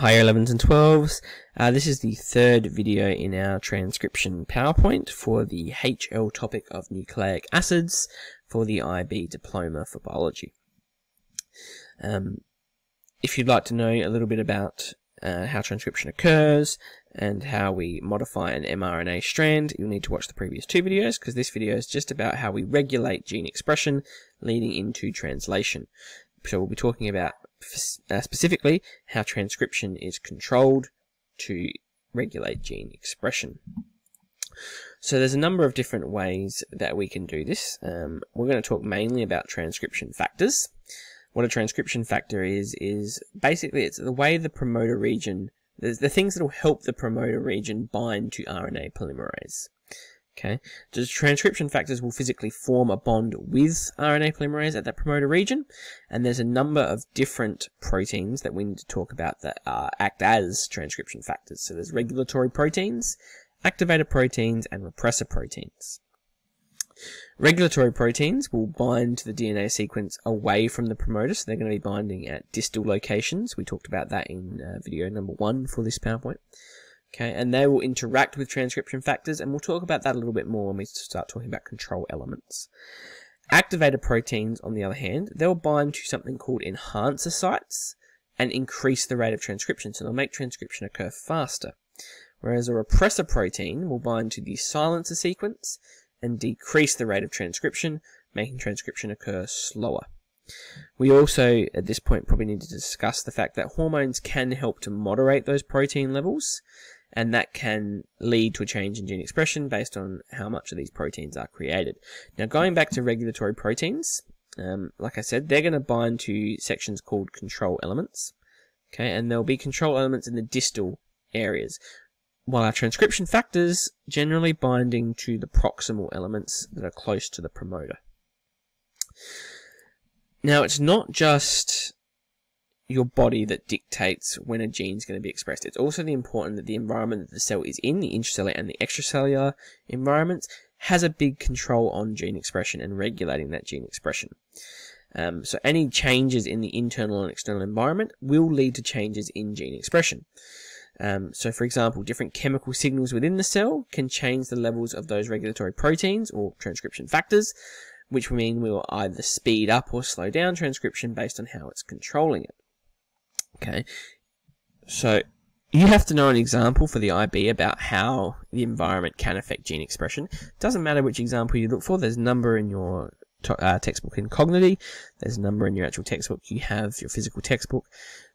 Hi 11s and 12s, this is the third video in our transcription PowerPoint for the HL topic of nucleic acids for the IB diploma for biology. If you'd like to know a little bit about how transcription occurs and how we modify an mRNA strand, you'll need to watch the previous two videos, because this video is just about how we regulate gene expression leading into translation. So we'll be talking about specifically how transcription is controlled to regulate gene expression. So there's a number of different ways that we can do this. We're going to talk mainly about transcription factors. What a transcription factor is basically it's the way the promoter region, the things that will help the promoter region bind to RNA polymerase. Okay, the transcription factors will physically form a bond with RNA polymerase at that promoter region, and there's a number of different proteins that we need to talk about that act as transcription factors. So there's regulatory proteins, activator proteins, and repressor proteins. Regulatory proteins will bind to the DNA sequence away from the promoter, so they're going to be binding at distal locations. We talked about that in video number 1 for this PowerPoint. Okay, and they will interact with transcription factors, and we'll talk about that a little bit more when we start talking about control elements. Activator proteins, on the other hand, they'll bind to something called enhancer sites and increase the rate of transcription, so they'll make transcription occur faster. Whereas a repressor protein will bind to the silencer sequence and decrease the rate of transcription, making transcription occur slower. We also, at this point, probably need to discuss the fact that hormones can help to moderate those protein levels, and that can lead to a change in gene expression based on how much of these proteins are created. Now, going back to regulatory proteins, like I said, they're going to bind to sections called control elements, okay, and there'll be control elements in the distal areas, while our transcription factors generally binding to the proximal elements that are close to the promoter. Now, it's not just your body that dictates when a gene is going to be expressed. It's also important that the environment that the cell is in, the intracellular and the extracellular environments, has a big control on gene expression and regulating that gene expression. So any changes in the internal and external environment will lead to changes in gene expression. So, for example, different chemical signals within the cell can change the levels of those regulatory proteins or transcription factors, which will mean we will either speed up or slow down transcription based on how it's controlling it. Okay, so you have to know an example for the IB about how the environment can affect gene expression. Doesn't matter which example you look for. There's a number in your textbook in Cognity. There's a number in your actual textbook. You have your physical textbook.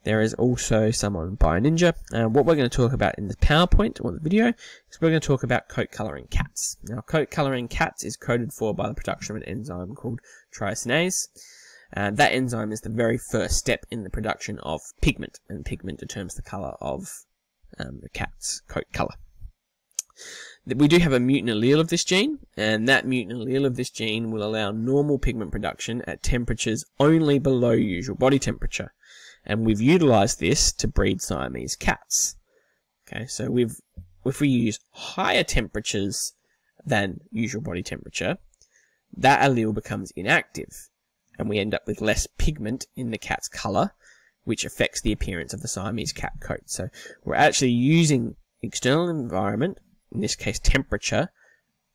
There is also some on BioNinja. What we're going to talk about in the PowerPoint or the video is we're going to talk about coat color in cats. Now, coat color in cats is coded for by the production of an enzyme called triosinase. That enzyme is the very first step in the production of pigment, and pigment determines the color of the cat's coat color. We do have a mutant allele of this gene, and that mutant allele of this gene will allow normal pigment production at temperatures only below usual body temperature. And we've utilized this to breed Siamese cats. Okay, so if we use higher temperatures than usual body temperature, that allele becomes inactive, and we end up with less pigment in the cat's color, which affects the appearance of the Siamese cat coat. So we're actually using external environment, in this case temperature,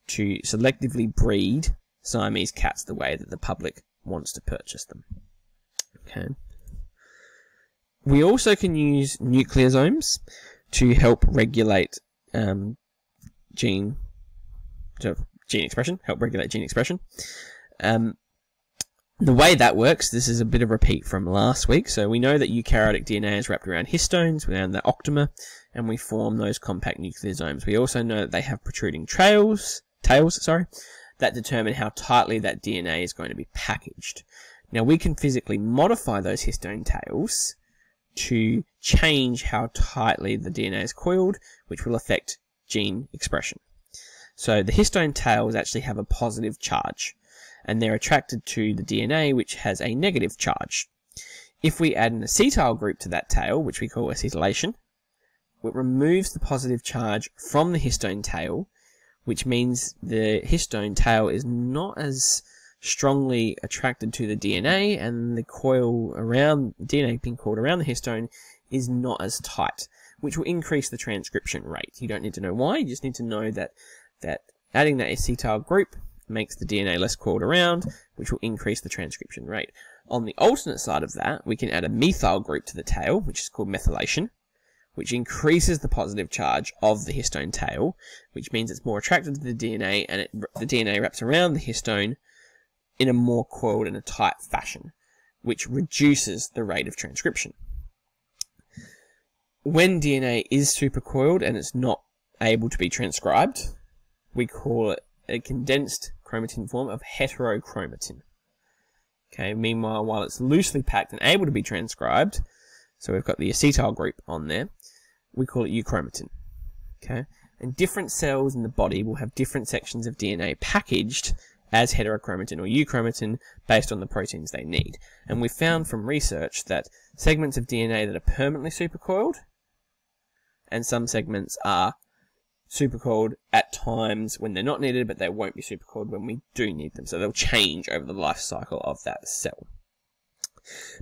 to selectively breed Siamese cats the way that the public wants to purchase them. Okay. We also can use nucleosomes to help regulate gene expression, The way that works, this is a bit of a repeat from last week. So we know that eukaryotic DNA is wrapped around histones, around the octamer, and we form those compact nucleosomes. We also know that they have protruding tails, that determine how tightly that DNA is going to be packaged. Now, we can physically modify those histone tails to change how tightly the DNA is coiled, which will affect gene expression. So the histone tails actually have a positive charge, and they're attracted to the DNA, which has a negative charge. If we add an acetyl group to that tail, which we call acetylation, it removes the positive charge from the histone tail, which means the histone tail is not as strongly attracted to the DNA, and the coil around DNA being coiled around the histone is not as tight, which will increase the transcription rate. You don't need to know why, you just need to know that adding that acetyl group makes the DNA less coiled around, which will increase the transcription rate. On the alternate side of that, we can add a methyl group to the tail, which is called methylation, which increases the positive charge of the histone tail, which means it's more attracted to the DNA, and the DNA wraps around the histone in a more coiled and a tight fashion, which reduces the rate of transcription. When DNA is supercoiled and it's not able to be transcribed, we call it a condensed chromatin form of heterochromatin. Okay, meanwhile, while it's loosely packed and able to be transcribed, so we've got the acetyl group on there, we call it euchromatin. Okay, and different cells in the body will have different sections of DNA packaged as heterochromatin or euchromatin based on the proteins they need. And we found from research that segments of DNA that are permanently supercoiled, and some segments are supercoiled at times when they're not needed, but they won't be supercoiled when we do need them. So they'll change over the life cycle of that cell.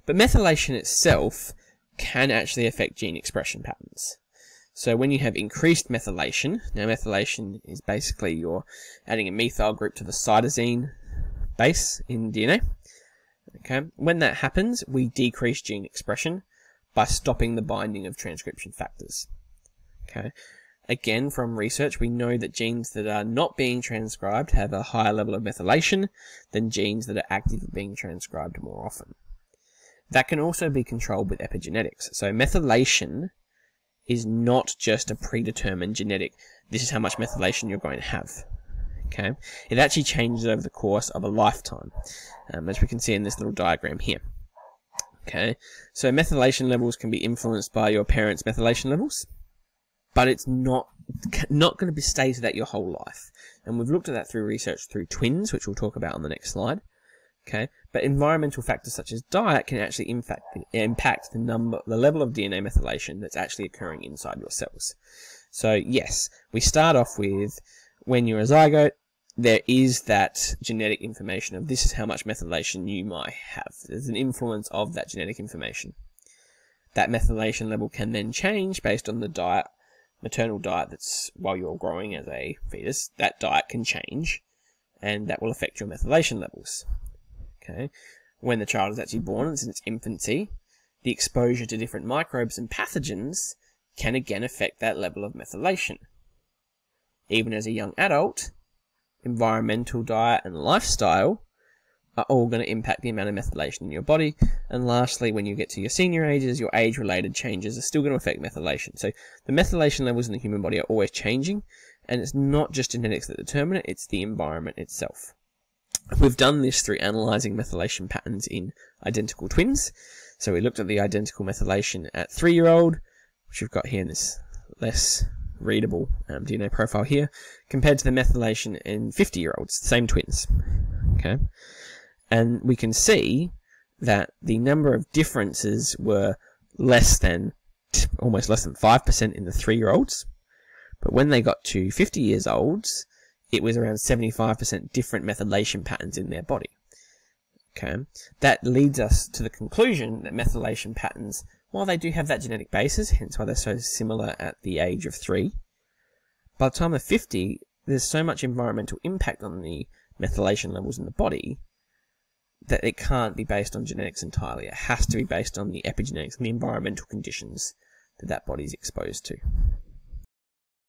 But methylation itself can actually affect gene expression patterns. So when you have increased methylation, now methylation is basically you're adding a methyl group to the cytosine base in DNA. Okay, when that happens, we decrease gene expression by stopping the binding of transcription factors. Okay. Again, from research, we know that genes that are not being transcribed have a higher level of methylation than genes that are actively being transcribed more often. That can also be controlled with epigenetics. So methylation is not just a predetermined genetic, this is how much methylation you're going to have. Okay, it actually changes over the course of a lifetime, as we can see in this little diagram here. Okay, so methylation levels can be influenced by your parents' methylation levels, but it's not going to stay to that your whole life. And we've looked at that through research through twins, which we'll talk about on the next slide. Okay, but environmental factors such as diet can actually impact the level of DNA methylation that's actually occurring inside your cells. So yes, we start off with when you're a zygote, there is that genetic information of this is how much methylation you might have. There's an influence of that genetic information. That methylation level can then change based on the diet, maternal diet that's while you're growing as a fetus. That diet can change, and that will affect your methylation levels. Okay, when the child is actually born and it's in its infancy, the exposure to different microbes and pathogens can again affect that level of methylation. Even as a young adult, environmental diet and lifestyle are all going to impact the amount of methylation in your body. And lastly, when you get to your senior ages, your age-related changes are still going to affect methylation. So the methylation levels in the human body are always changing, and it's not just genetics that determine it, it's the environment itself. We've done this through analysing methylation patterns in identical twins. So we looked at the identical methylation at 3-year-old, which we've got here in this less readable DNA profile here, compared to the methylation in 50-year-olds, same twins. Okay, and we can see that the number of differences were almost less than 5% in the 3-year-olds, but when they got to 50 years olds, it was around 75% different methylation patterns in their body. Okay, that leads us to the conclusion that methylation patterns, while they do have that genetic basis, hence why they're so similar at the age of 3, by the time of 50, there's so much environmental impact on the methylation levels in the body that it can't be based on genetics entirely. It has to be based on the epigenetics and the environmental conditions that body is exposed to.